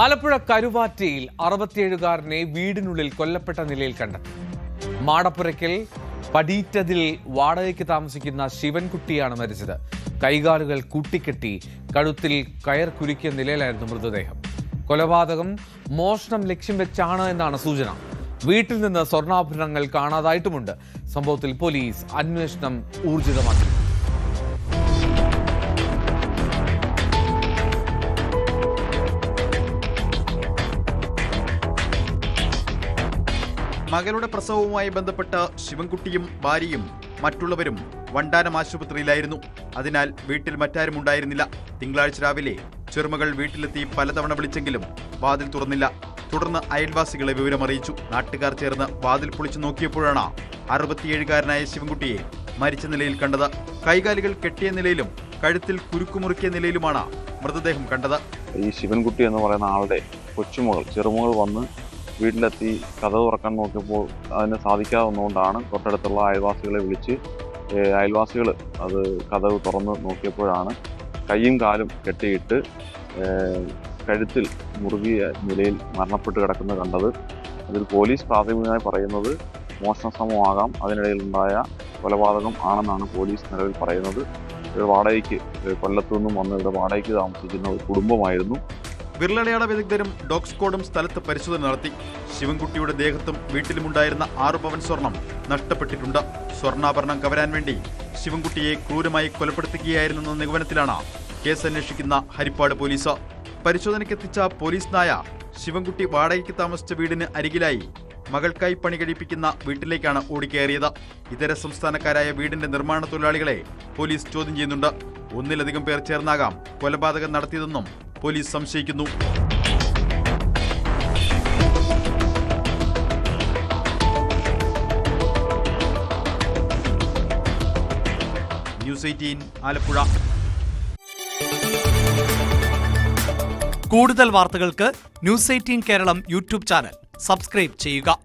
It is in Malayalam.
ആലപ്പുഴ കരുവാറ്റയിൽ 67കാരനെ വീടിനുള്ളിൽ കൊല്ലപ്പെട്ട നിലയിൽ കണ്ടെത്തി. മാടപ്പുരയ്ക്കൽ പടീറ്റതിൽ വാടകയ്ക്ക് താമസിക്കുന്ന ശിവൻകുട്ടിയാണ് മരിച്ചത്. കൈകാലുകൾ കൂട്ടിക്കെട്ടി കഴുത്തിൽ കയർ കുരുക്കിയ നിലയിലായിരുന്നു മൃതദേഹം. കൊലപാതകം മോഷണം ലക്ഷ്യം വെച്ചാണ് എന്നാണ് സൂചന. വീട്ടിൽ നിന്ന് സ്വർണ്ണാഭരണങ്ങൾ കാണാതായിട്ടുമുണ്ട്. സംഭവത്തിൽ പോലീസ് അന്വേഷണം ഊർജിതമാക്കി. മകളുടെ പ്രസവവുമായി ബന്ധപ്പെട്ട് ശിവൻകുട്ടിയും ഭാര്യയും മറ്റുള്ളവരും വണ്ടാനം ആശുപത്രിയിലായിരുന്നു. അതിനാൽ വീട്ടിൽ മറ്റാരും ഉണ്ടായിരുന്നില്ല. തിങ്കളാഴ്ച രാവിലെ ചെറുമകൾ വീട്ടിലെത്തി പലതവണ വിളിച്ചെങ്കിലും വാതിൽ തുറന്നില്ല. തുടർന്ന് അയൽവാസികളെ വിവരമറിയിച്ചു. നാട്ടുകാർ ചേർന്ന് വാതിൽ പൊളിച്ചു നോക്കിയപ്പോഴാണ് 67കാരനായ ശിവൻകുട്ടിയെ മരിച്ച നിലയിൽ കണ്ടത്. കൈകാലുകൾ കെട്ടിയ നിലയിലും കഴുത്തിൽ കുരുക്കുമുറുക്കിയ നിലയിലുമാണ് മൃതദേഹം കണ്ടത്. ഈ ശിവൻകുട്ടി എന്ന് പറയുന്ന ആളുടെ ചെറുമകൾ വന്ന് വീട്ടിലെത്തി കതക് തുറക്കാൻ നോക്കിയപ്പോൾ അതിന് സാധിക്കാതെ വന്നുകൊണ്ടാണ് തൊട്ടടുത്തുള്ള അയൽവാസികളെ വിളിച്ച് അയൽവാസികൾ അത് കതക് തുറന്ന് നോക്കിയപ്പോഴാണ് കൈയും കാലും കെട്ടിയിട്ട് കഴുത്തിൽ മുറുകിയ നിലയിൽ മരണപ്പെട്ട് കിടക്കുന്നത് കണ്ടത്. അതിൽ പോലീസ് പ്രാഥമികമായി പറയുന്നത് മോഷണ ശ്രമമാകാം, അതിനിടയിലുണ്ടായ കൊലപാതകം ആണെന്നാണ് പോലീസ് നിലവിൽ പറയുന്നത്. വാടകയ്ക്ക് കൊല്ലത്തു നിന്നും വന്ന് ഇവിടെ വാടകയ്ക്ക് താമസിക്കുന്ന ഒരു കുടുംബമായിരുന്നു. വിരലടയാള വിദഗ്ധരും ഡോഗ് സ്ക്വാഡും സ്ഥലത്ത് പരിശോധന നടത്തി. ശിവൻകുട്ടിയുടെ ദേഹത്തും വീട്ടിലുമുണ്ടായിരുന്ന 6 പവൻ സ്വർണം നഷ്ടപ്പെട്ടിട്ടുണ്ട്. സ്വർണ്ണാഭരണം കവരാൻ വേണ്ടി ശിവൻകുട്ടിയെ ക്രൂരമായി കൊലപ്പെടുത്തുകയായിരുന്നെന്ന നിഗമനത്തിലാണ് കേസ് അന്വേഷിക്കുന്ന ഹരിപ്പാട് പോലീസ്. പരിശോധനയ്ക്കെത്തിച്ച പോലീസ് നായ ശിവൻകുട്ടി വാടകയ്ക്ക് താമസിച്ച വീടിന് അരികിലായി മകൾക്കായി പണി കഴിപ്പിക്കുന്ന വീട്ടിലേക്കാണ് ഓടിക്കയറിയത്. ഇതര സംസ്ഥാനക്കാരായ വീടിന്റെ നിർമ്മാണ തൊഴിലാളികളെ പോലീസ് ചോദ്യം ചെയ്യുന്നുണ്ട്. ഒന്നിലധികം പേർ ചേർന്നാകാം കൊലപാതകം നടത്തിയതെന്നും പോലീസ് സംശയിക്കുന്നു. ന്യൂസ് 18 ആലപ്പുഴ. കൂടുതൽ വാർത്തകൾക്ക് news 18 Keralam YouTube channel subscribe ചെയ്യുക.